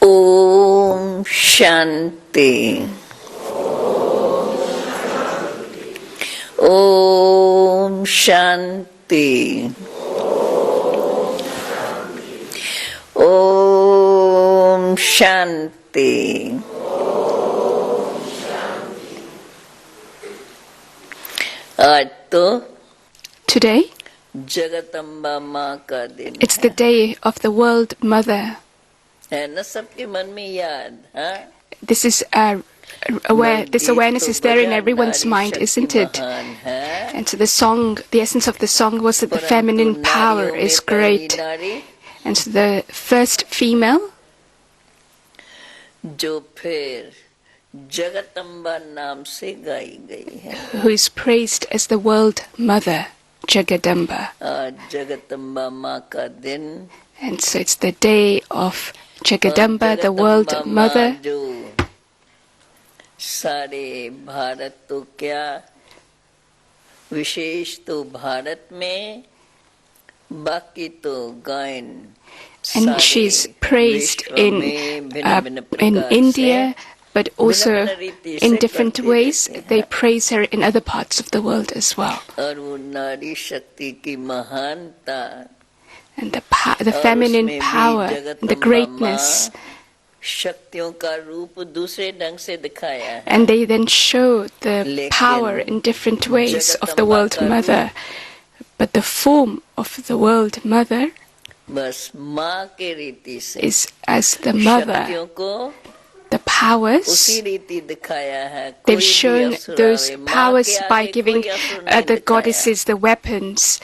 Om Shanti. Om Shanti. Om Shanti. Today, it's the day of the World Mother. This is this awareness is there in everyone's mind, isn't it? And so the essence of the song was that the feminine power is great. And so the first female, who is praised as the World Mother, Jagadamba. And so it's the day of Jagadamba, the World Mother. सारे भारत तो क्या विशेष तो भारत में बाकी तो गायन. And she's praised in India, but also in different ways. They praise her in other parts of the world as well. And the feminine power, the greatness. And they then show the power in different ways of the World Mother. But the form of the World Mother is as the mother. The powers, they've shown those powers by giving the goddesses the weapons,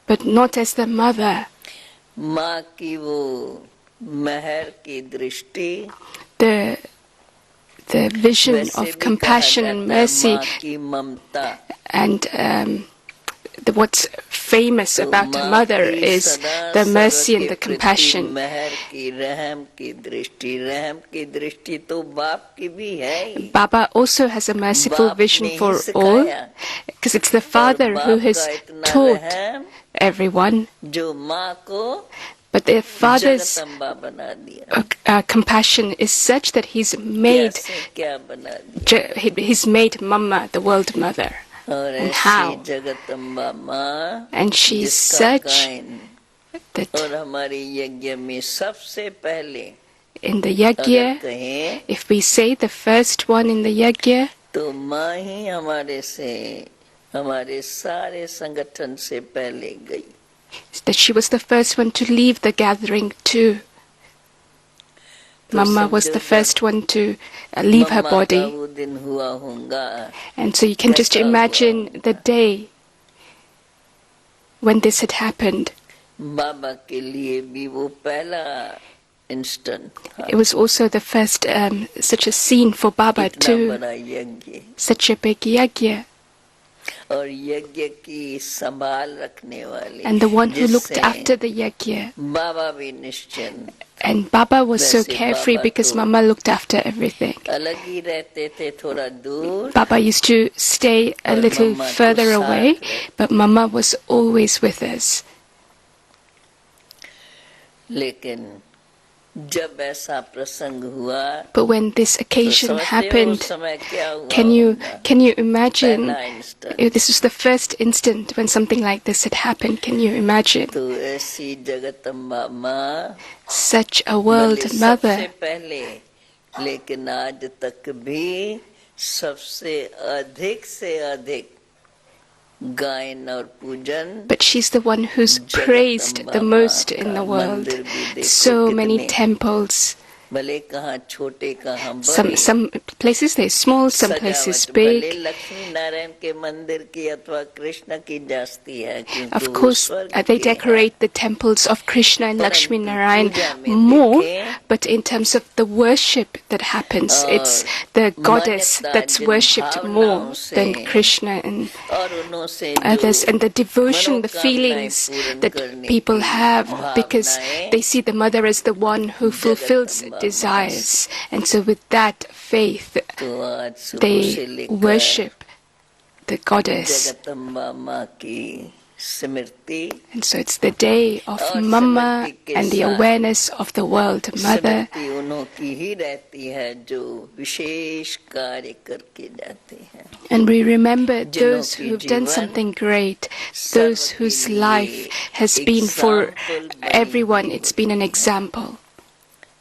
but not as the mother. The vision of compassion and mercy, and what's famous about a mother is the mercy and the compassion. Baba also has a merciful vision for all, because it's the father who has taught everyone. But the father's compassion is such that he's made Mama, the World Mother. And how? And she's such that in the yajna, if we say the first one in the yajna, that she was the first one to leave the gathering too. Mama was the first one to leave her body. And so you can just imagine the day when this had happened. It was also the first such a scene for Baba too. Such a big yajna. And the one who looked after the yajna. And Baba was so carefree because Mama looked after everything. Baba used to stay a little further away, but Mama was always with us. But when this occasion happened, can you imagine? This was the first instant when something like this had happened. Can you imagine? Such a World Mother. But she's the one who's praised the most in the world. So many temples. Some places they're small, some places big. Of course, they decorate the temples of Krishna and Lakshmi Narayan more, but in terms of the worship that happens, it's the goddess that's worshipped more than Krishna and others. And the devotion, the feelings that people have, because they see the mother as the one who fulfills desires, and so with that faith they worship the goddess. Smriti And so it's the day of और Mama स्मृति के and the साथ awareness of the world Mother. स्मृति उन्हों की ही रहती है जो विशेष कार्य करके जाते हैं, And we remember जिन्हों those की who've done जीवन something great, सर्व those के whose लिए life has been for example बनी everyone, हुई it's been an होती है। example.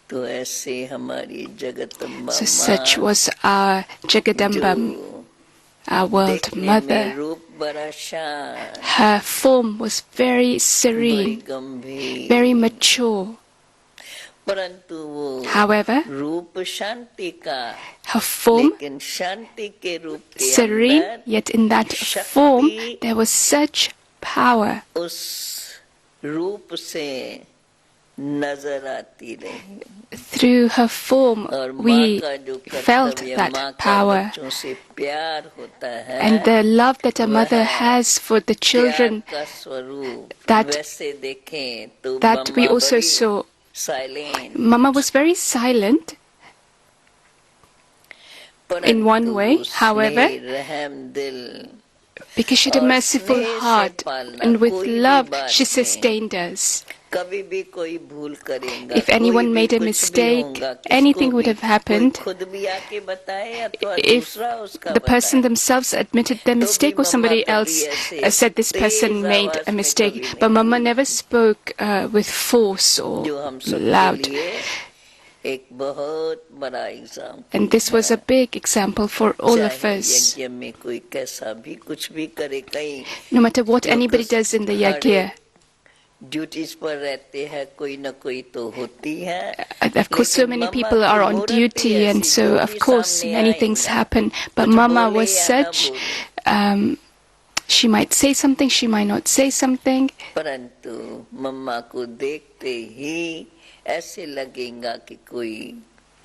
तो ऐसे हमारी जगदम्बा So such माँ was our Jagadamba, जो our world देखने में Mother. रूप बड़ा शांत, Her form was very बड़ी serene, गंभीर, very mature. परंतु वो However, रूप शांति का, her form लेकिन शांति के रूप के serene, अंदर yet in that शक्ति form there was such power. उस रूप से नजर आती रही। Through her form, और माँ we का जो felt कर्तव्य, that माँ का power. बच्चों से प्यार होता है, And the love that a mother वह has for the children, प्यार का स्वरूप that- वैसे देखें तो that we मम्मा also बड़ी saw. Silent, Mama was very silent in one way, however, रहम दिल because she had a और merciful स्नेह से heart, पालना, and with कोई भी love बात she नहीं। sustained us. कभी भी कोई भूल करेगा, If anyone कोई भी made a कुछ भी mistake, होगा, किसको anything would भी, have happened. कोई खुद भी आके बताए अथवा If दूसरा उसका the person बताए, themselves admitted their तो भी mistake or मम्मा somebody कभी else ऐसे said this Tej person made आवाज a में mistake, कभी नहीं but Mama बोली। never spoke with force or जो हम सबके loud. लिए एक बहुत बड़ा example And this was a big example for all of चाहे us. यज्ञ में कोई कैसा भी कुछ भी करे, कहीं No matter what anybody does in the yajna, duties पर रहते हैं, कोई न कोई तो होती है, of course so many people are on duty, and so of course many things happen, but Mama was such, she might say something, she might not say something, परंतु मम्मा को देखते ही ऐसे लगेगा कि कोई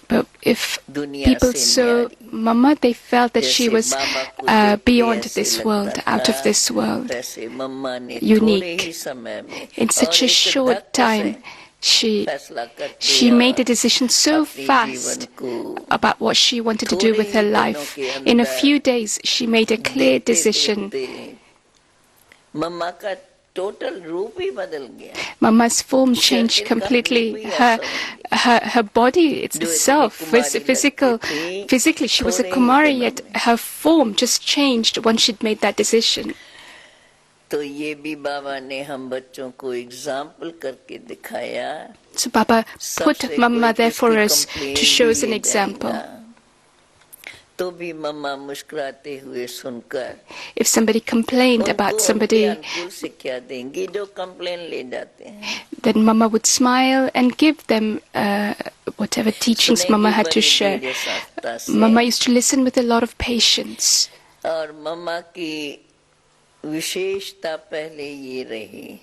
but if दुनिया people से saw न्यारी, Mama, they felt that she जैसे was बाबा को देखते beyond ऐसे this लगता world, out of था, this world. वैसे मम्मा ने Unique. थोड़े ही समय में In such और a एक short धक्के time, से फैसला करके she made a और decision so अपने fast जीवन को about what she wanted to do with her थोड़े ही life. दिनों के In a अंदर few days, she made a clear देखते decision. देखते मम्मा का टोटल रूप ही बदल गया। Mama's form शरीर changed का completely. रूप ही ऐसा हो गया। Her body जो itself, इतनी कुमारी physical, लगती थी, physically she was a थोड़े ही Kumari, दिनों yet में। her form just changed once she'd made that decision. तो ये भी बाबा ने हम बच्चों को एग्जाम्पल करके दिखाया। So Baba put सबसे Mama कोई there for किसकी us complaint to show भी us an ले example. जाएगा, तो भी मम्मा मुस्कुराते हुए सुनकर If somebody complained उनको about उनके somebody, अनुकूल शिक्षा देंगी जो कंप्लेन ले जाते हैं। then Mama would smile and give them whatever teachings Mama सुनेगी had to बड़ी share. धीरे साफ्ता से। Mama used to listen with a lot of patience. और मम्मा की विशेषता पहले ये रही,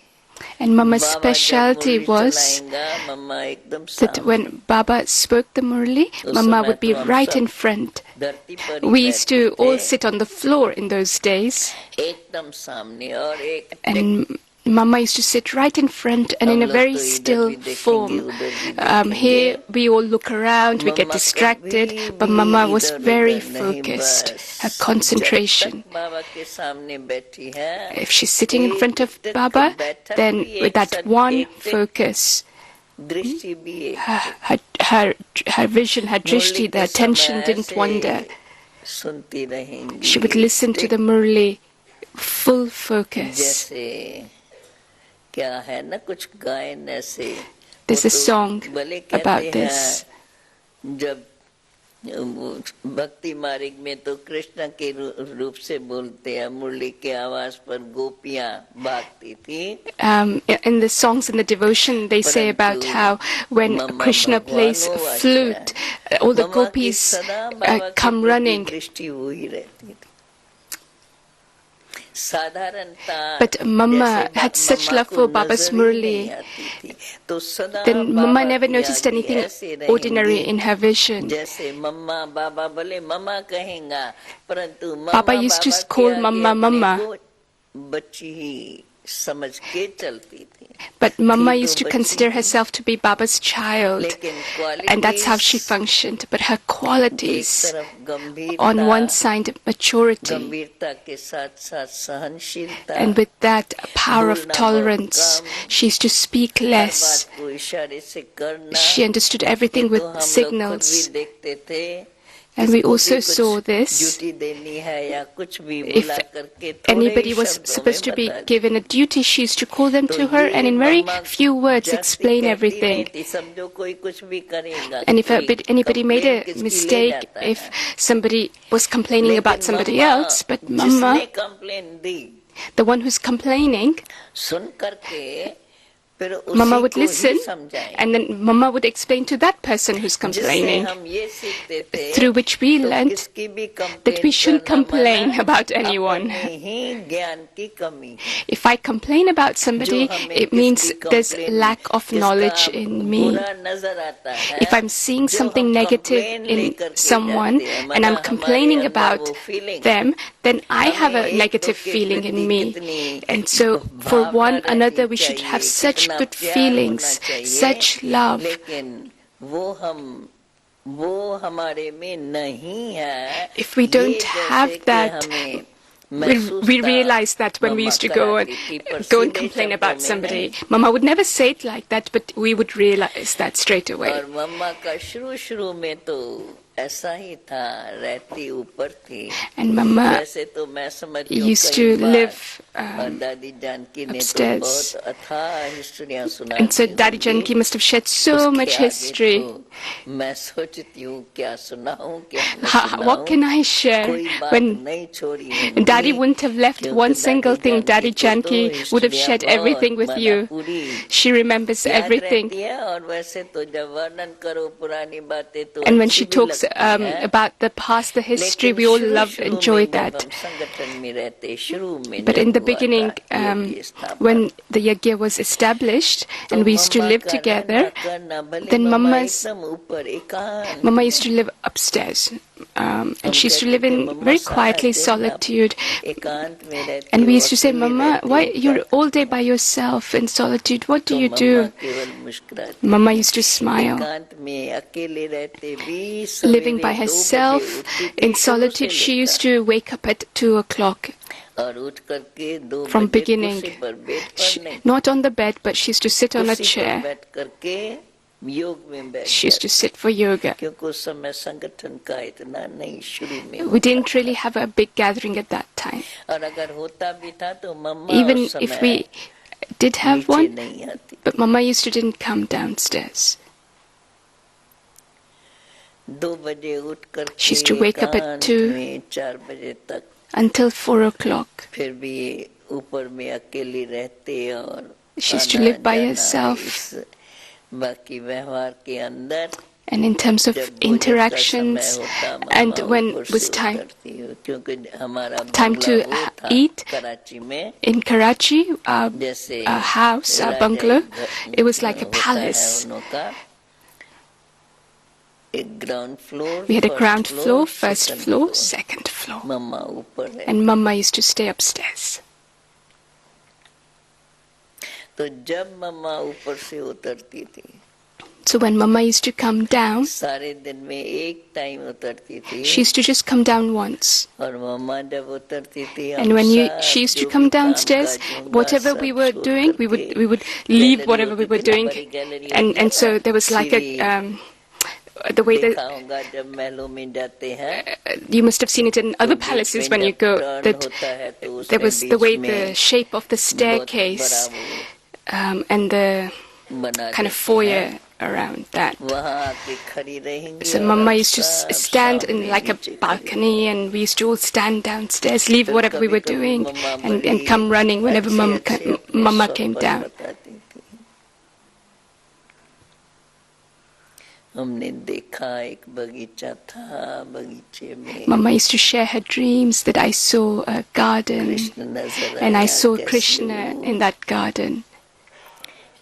And Mama's बाबा जब specialty मुरली was चलाएंगा, मम्मा एकदम that सामने, when Baba spoke the Murli, उस Mama समय would be तो हम right सब in front. धरती पर ही We used to बैठते all थे, sit on the floor in those days, एकदम सामने और एक and Mama used to sit right in front and in a हम लोग very तो इधर still भी देखेंगे, form. उधर भी देखेंगे। Here we all look around, we get mamma distracted, कभी but भी Mama was इधर very उधर नहीं, focused. बस Her जब concentration. तक बाबा के सामने बैठी है, If she's sitting in front of एक Baba, बैठक then भी with एक that one एक focus, दृष्टि भी एक her vision, her drishti, Murali the के attention समय didn't से wander. सुनती रहेंगी, She would listen to the Murli, full focus. जैसे क्या है ना कुछ गायन ऐसे, There's वो a तो song भले कहते about हैं, this. जब भक्ति मार्ग में तो कृष्ण के रूप से बोलते हैं, मुरली के आवाज पर गोपियां भागती थी। In the songs in the devotion, they say about how when mamma Krishna plays भगवान वो flute, अच्छा है। all the मम्मा की gopis सदा बाबा के come प्रति running. दृष्टि वही रहती थी। साधारणता But Mama जैसे had such मम्मा love को for Baba's नजर ही Murli. नहीं आती थी, तो सदा Then Mama बाबा never की noticed आगे anything ऐसे ordinary रहेंगी, in her vision. जैसे मम्मा बाबा बोले मम्मा कहेगा, परंतु मम्मा Baba used to बाबा के call आगे Mama, अपने Mama. को बच्ची ही समझ के चलती थी. But Mama थी तो used to बच्ची consider he, herself to be Baba's child, लेकिन and that's how she qualities functioned. But her एक qualities, तरफ on गंभीरता, one side, maturity, गंभीरता के साथ साथ सहनशीलता, and with that, a power of बोलना बहुत tolerance. Come, She used to speak her less. बात को इशारे से करना. She understood ये everything with तो हम लोग खुद भी signals. देखते थे. And we किसको भी also saw कुछ this. ड्यूटी देनी है या कुछ भी If बुला करके थोड़े anybody ही was शब्दों में supposed to be बता given a देती. duty, she used to call them तो to her and ये in very mamma few words जास्ती explain कहती everything. नहीं थी. समझो कोई कुछ भी करेगा, And if कोई anybody made कंप्लेन a किसकी ले mistake, जाता if है. somebody was complaining about लेकिन somebody मम्मा else, but जिसने Mama, complain the, the one who's complaining, सुन करके फिर Mama उसी would को ही listen, समझाएंगे. and then Mama would explain to that person who's जिससे complaining, हम ये सीखते थे through which we तो learnt किसकी भी that we कंप्लेन shouldn't करना complain मना, about anyone. अपने ही ज्ञान की कमी है. If I complain about somebody, जो हमें it means किसकी there's complain lack of knowledge जिसका in me. बुरा नजर आता है, If I'm seeing जो something हम negative कंप्लेन in लेकर के someone जाते हैं, and I'm मना हमारे complaining अंदर about वो feeling, them, then I have हमें a एक negative दो के feeling in प्रति me. कितनी And so for Bhavna one रहनी another, we should have चाहिए, such कितना good प्यार होना feelings, चाहिए, such love. लेकिन वो हमारे में नहीं है. If we ये don't जैसे have कि that, हमें we महसूस था realized that when we mamma used to go and कराती थी, पर go and सीधे complain शब्दों about में somebody. नहीं. Mama would never say it like that, but we would realize that straight away. और मम्मा का शुरू में तो ऐसा ही था, रहती ऊपर थी. And Mama वैसे तो मैं समझती हूँ used कई to बार, live और दादी जानकी ने तो upstairs. बहुत अथाह हिस्ट्रियाँ And so सुनाती Dadi होंगी. Janki must have shared so उसके much आगे history. तो मैं सोचती हूँ क्या सुनाऊँ क्या न What सुनाऊँ. can I share कोई बात when नहीं छोड़ी होंगी, Daddy wouldn't have left क्योंकि one single thing. Daddy को तो Janki would have हिस्ट्रियाँ shared everything with बहुत you. पूरी She remembers याद everything. रहती है. और वैसे तो जब वर्णन करो पुरानी बातें तो And when अच्छी she भी talks लगती हैं. about the past, the history, लेकिन we all शुरू enjoy में जब that. हम संगठन में रहते, शुरू में But जब in the हुआ beginning, था यज्ञ स्थापन, when the yajna was established तो and we used to mamma live का together, रहना करना, भले then मम्मा Mama's एकदम ऊपर एकांत Mama में, used to live upstairs, and हम she used to कहते live थे in मम्मा very सारा quietly, दिन आप solitude. एकांत में रहती And we हो, used to say, अकेली Mama, रहती why हो, you're क्या all day करती by हो? yourself in solitude? What do तो you मम्मा do? केवल मुस्कुराती Mama थी. used to smile. एकांत में अकेले रहते भी Living सवेरे by 2 बजे herself उठती थी in शुरू से solitude, she used लेकर, to wake up at 2 o'clock और उठ करके 2 from बजे beginning. कुर्सी पर, बेड पर नहीं, Not on the bed, but she used to sit on a कुर्सी पर chair. बैठ करके योग में बैठ She used to जाती, sit for yoga. क्योंकि उस समय संगठन का इतना नहीं शुरू में We होता didn't really था. have a big gathering at that time. और अगर होता भी था तो मम्मा Even उस if समय we did have नीचे one, नहीं आती. but Mama used to didn't come downstairs. 2 बजे उठ She used करके to wake up at एकांत 2 में 4 बजे तक, until 4 o'clock. फिर भी ऊपर में अकेली रहते और She used to आना live by जाना herself. इस बाकी व्यवहार के अंदर. And in terms of जब भोजन का समय interactions, होता, and मम्मा when ऊपर was से time उतरती हो, क्योंकि हमारा time बंगला to वो था eat कराची में, in Karachi, जैसे our house, our Rajai bungalow, घर it was like a होता है palace. उन का. एक ground floor, We had a ground floor, first first second floor, floor. second floor. मम्मा ऊपर है. And Mama used to stay upstairs. तो जब मम्मा ऊपर से उतरती थी, So when Mama used to come down, सारे दिन में एक टाइम उतरती थी, she used to just come down once. और मम्मा जब उतरती थी, And when she used to come downstairs, whatever we were doing, we would leave whatever we were doing, and so there was like a the way that देखा होगा जब महलों में जाते हैं, you must have seen it in other palaces when you go, that there was the way the shape of the staircase and the kind of foyer around that. वहाँ आके खड़ी रहेंगी. So Mama used to stand in like a balcony, and we used to all stand downstairs, leave whatever we were doing, and come running whenever Mama came down. हमने देखा एक बगीचा था, बगीचे में Mama used to share her dreams that I saw a garden, Krishna नजर and I आया saw कैसे Krishna वो in that garden.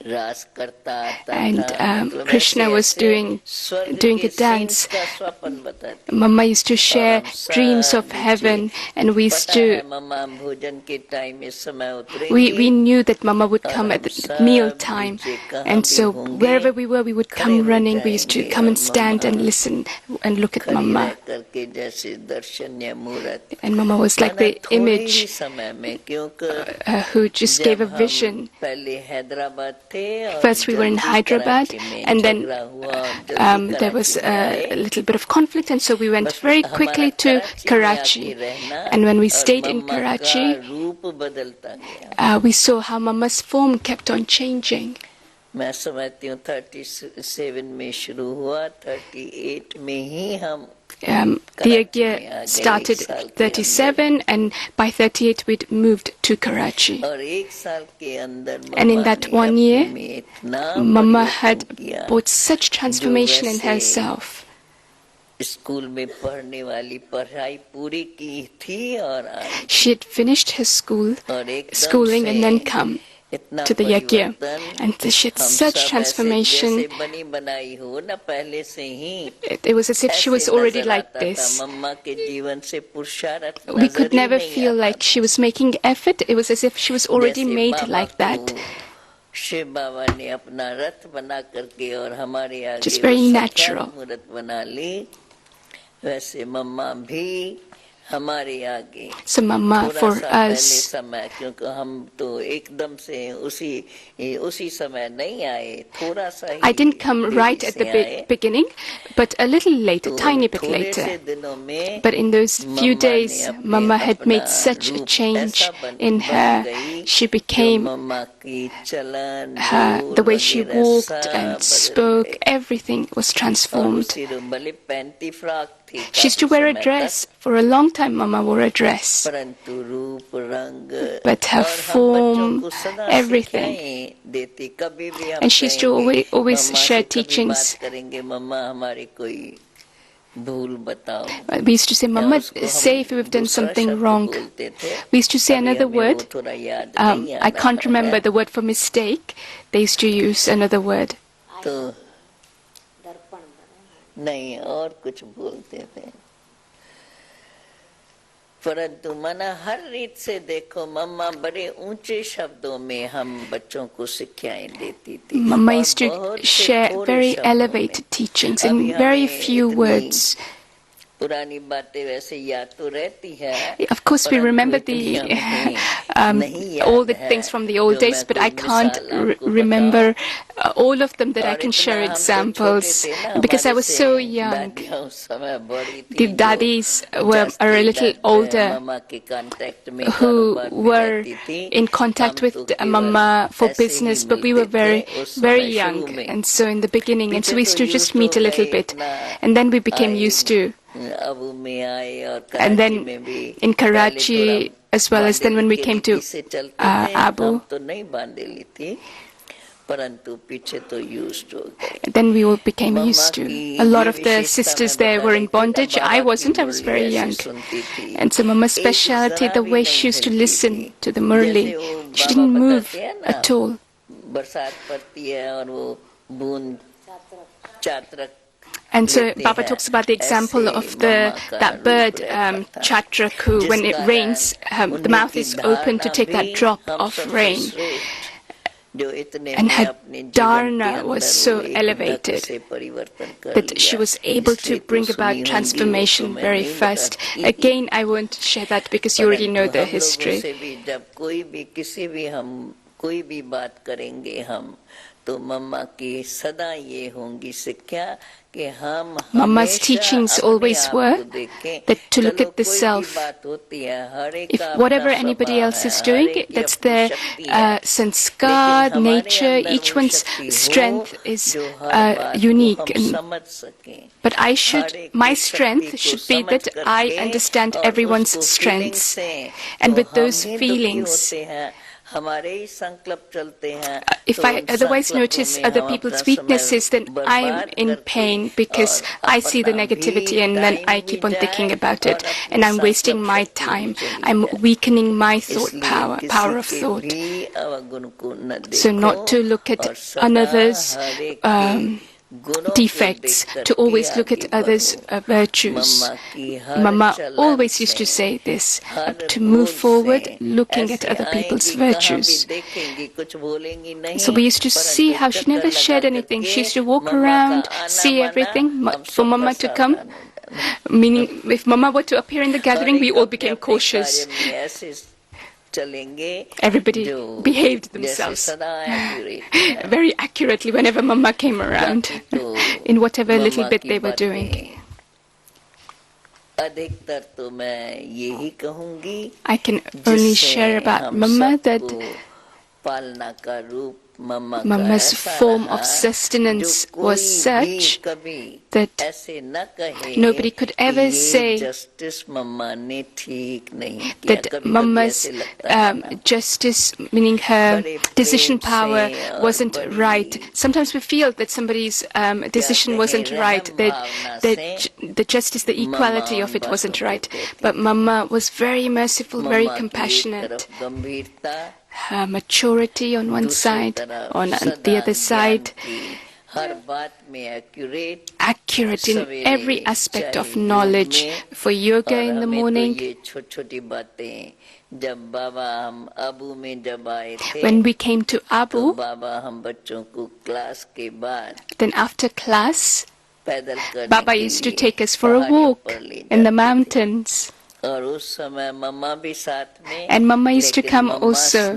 रास करता आता and था, मतलब Krishna ऐसे was ऐसे doing स्वर्ग the के dance. scenes का स्वप्न बताती। Mama used to और share हम dreams of सब heaven, and we used पता है to. मम्मा भोजन के टाइम इस समय We उतरेंगी knew that Mama would और come हम at meal सब time, नीचे कहाँ and भी so होंगे wherever we were, we would खड़े come हो running. We used to जाएंगे come और and stand and mamma listen and look at खड़ी रह Mama. करके जैसे दर्शनीय मूर्त, And Mama was like माना the थोड़े ही image समय में, क्योंकि who just gave जब a हम vision. पहले हैदराबाद थे और First we were in जल्दी Hyderabad, कराची में and then झगड़ा हुआ और जल्दी there was कराची में आए। a little bit of conflict, and so we went बस very हमारा quickly to कराची में आके Karachi. रहना And when we और stayed in मम्मा का Karachi, रूप बदलता गया। we saw how Mama's form kept on changing. मैं समझती हूँ 37 में शुरू हुआ, 38 में ही हम The year started 37, and by 38 we'd moved to Karachi. और एक साल के अंदर And in that 1 year, Mama had brought such transformation in herself. School में पढ़ने वाली पढ़ाई पूरी की थी और आई She had finished her schooling and then come to the Yagya. And she had such transformation. It was as if she was already like this. We could never feel like she was making effort. It was as if she was already made like that. Shiv बाबा ने अपना रथ बना करके और हमारे आगे Just very natural. मूर्त बना ली, वैसे मम्मा भी हमारे आगे So Mama for us, समय, क्योंकि हम तो एकदम से उसी समय नहीं आए, थोड़ा सा ही I didn't come right at the beginning, but a little later, tiny bit later. But in those few days, Mama had made such a change in her. She became her, the way she walked and spoke, everything was transformed. She used to wear a dress. For a long time, Mama wore a dress. But her form, everything. And she used to always share teachings. We used to say, Mama, say if we've done something wrong. We used to say another word. I can't remember the word for mistake. They used to use another word. नहीं और कुछ बोलते थे, परंतु मना हर रीत से देखो मम्मा बड़े ऊंचे शब्दों में हम बच्चों को शिक्षाएं देती थी। Mama used to share very elevated teachings in very few words. पुरानी बातें वैसे याद तो रहती है। Of course, we remember all the things from the old days, but I can't remember all of them that I can share examples because I was so young. The daddies are a little older who were in contact with Mama for business, but we were very, very young. And so in the beginning, and so we used to just meet a little bit, and then we became used to. And then in Karachi, as well as then when we came to Abu, then we all became used to. A lot of the sisters there were in bondage. I wasn't, I was very young. And so Mama's speciality, the way she used to listen to the Murli, she didn't move at all. And so Baba talks about the example of that bird, Chatraku, when it rains, the mouth is open to take that drop of rain. And her dharna was so elevated that she was able to bring about transformation very fast. Again, I won't share that because you already know the history. Mama's teachings always were that to look at the self. If whatever anybody else is doing, that's their sanskar, nature, each one's strength is unique. But my strength should be that I understand everyone's strengths. And with those feelings, हमारे ही संकल्प चलते हैं If I otherwise notice other people's weaknesses, then I'm in pain because I see the negativity and then I keep on thinking about it and I'm wasting my time. I'm weakening my thought power of thought. So not to look at another's defects, to always look at others' virtues. Mama always used to say this, to move forward looking at other people's virtues. So we used to see how she never shared anything. She used to walk around, see everything for Mama to come. Meaning, if Mama were to appear in the gathering, we all became cautious. Everybody behaved themselves very accurately whenever Mama came around, in whatever little bit they were doing. I can only share about Mama that Mama's form of sustenance was such that nobody could ever say that Mama's justice, meaning her decision power, wasn't right. Sometimes we feel that somebody's decision wasn't right, that the justice, the equality of it wasn't right. But Mama was very merciful, very compassionate. Her maturity on one side, on the other side, accurate in every aspect of knowledge. For yoga in the morning, when we came to Abu, then after class, Baba used to take us for a walk in the mountains. And Mama used to come also.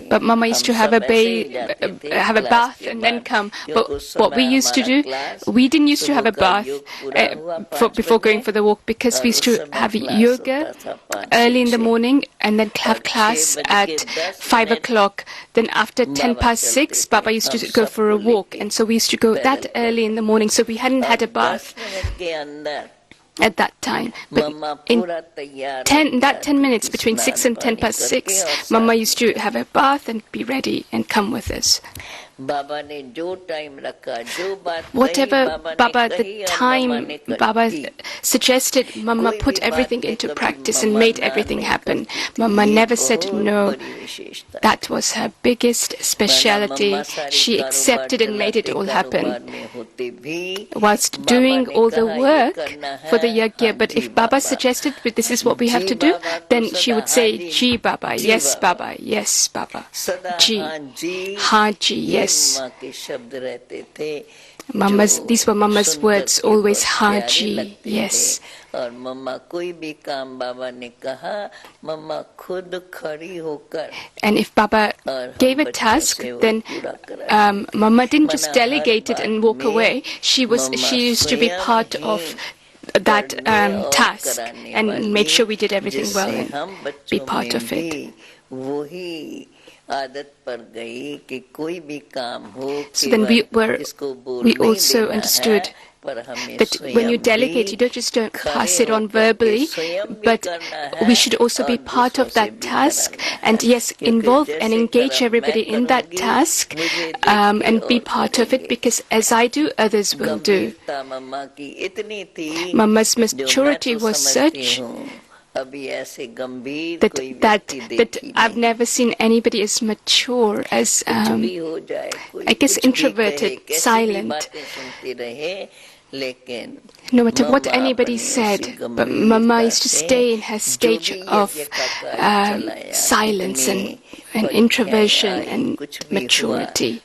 But Mama used to have a bath and then come. But what we used to do, we didn't used to have a bath before going for the walk, because we used to have yoga early in the morning and then have class at 5 o'clock. Then after 6:10, Baba used to go for a walk. And so we used to go that early in the morning. So we hadn't had a bath at that time. But in 10 minutes, between 6 and 6:10, Mama used to have a bath and be ready and come with us. Whatever Baba, the time Baba suggested, Mama put everything into practice and made everything happen. Mama never said no. That was her biggest speciality. She accepted and made it all happen whilst doing all the work for the yajna. But if Baba suggested, this is what we have to do, then she would say, Ji Baba, yes Baba, yes Baba, Ji, Ha Ji, yes. These were Mama's words, always Haji, yes. And if Baba gave a task, then Mama didn't just delegate it and walk away. She used to be part of that task and made sure we did everything well and be part of it. So then we also understood that when you delegate, you don't just pass it on verbally, but we should also be part of that task, and yes, involve and engage everybody in that task and be part of it, because as I do, others will do. Mama's maturity was such that I've never seen anybody as mature, as I guess introverted, silent. No matter what anybody said, but Mama used to stay in her stage of silence and introversion and maturity.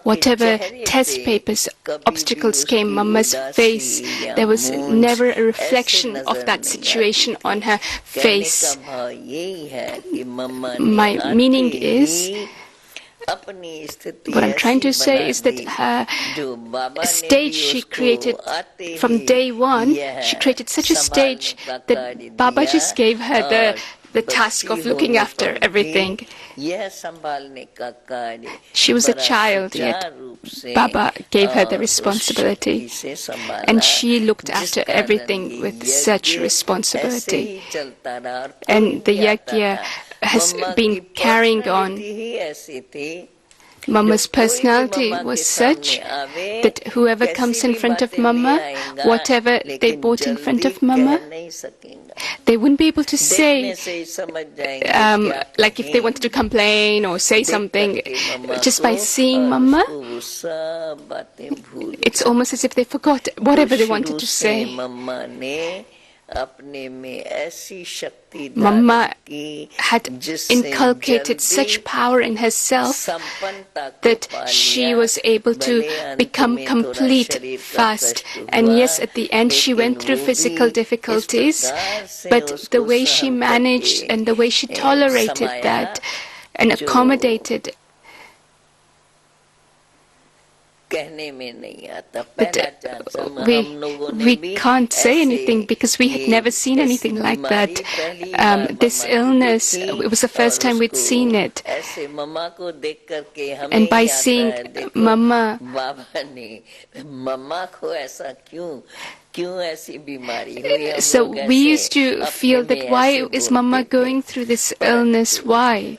Whatever test papers, obstacles came, Mama's face, there was never a reflection of that situation on her face. My meaning is, what I'm trying to say is that her stage she created from day one, she created such a stage that Baba just gave her the task of looking after everything. She was a child, yet Baba gave her the responsibility, and she looked after everything with such responsibility. And the yajna has been carrying on. Mama's personality was such that whoever comes in front of Mama, whatever they brought in front of Mama, they wouldn't be able to say, like if they wanted to complain or say something, just by seeing Mama, it's almost as if they forgot whatever they wanted to say. Mama had inculcated such power in herself that she was able to become complete fast. And yes, at the end she went through physical difficulties, but the way she managed and the way she tolerated that and accommodated, but we can't say anything because we had never seen anything like that. This illness, it was the first time we'd seen it. And by seeing Mama, so we used to feel that why is Mama going through this illness? Why?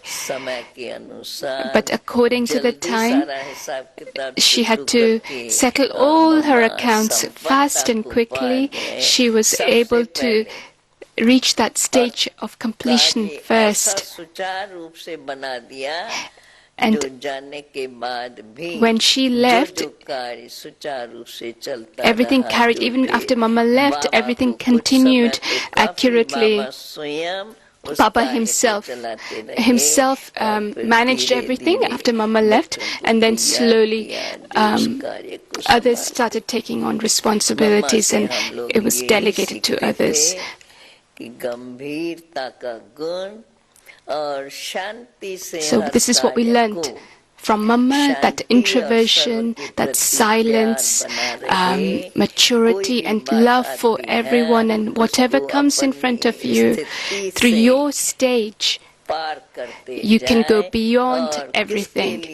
But according to the time, she had to settle all her accounts fast and quickly. She was able to reach that stage of completion first. And when she left, everything carried, even after Mama left, everything continued accurately. Baba himself managed everything after Mama left, and then slowly others started taking on responsibilities and it was delegated to others. So this is what we learned from Mama, that introversion, that silence, maturity and love for everyone, and whatever comes in front of you, through your stage, you can go beyond everything.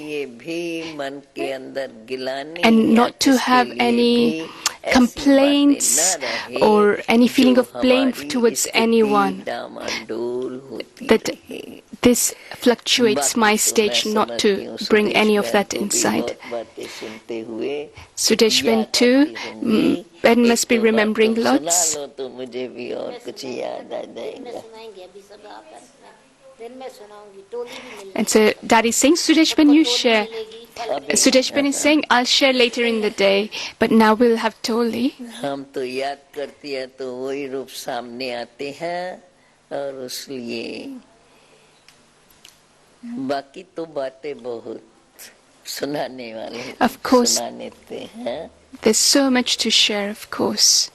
And not to have any complaints or any feeling of blame towards anyone. That this fluctuates my stage, not to bring any of that inside. Sudeshben too, Ben must be remembering lots. And so Daddy's saying, Sudeshben, you share. Sudeshben is saying, I'll share later in the day, but now we'll have Toli. Of course, there's so much to share, of course.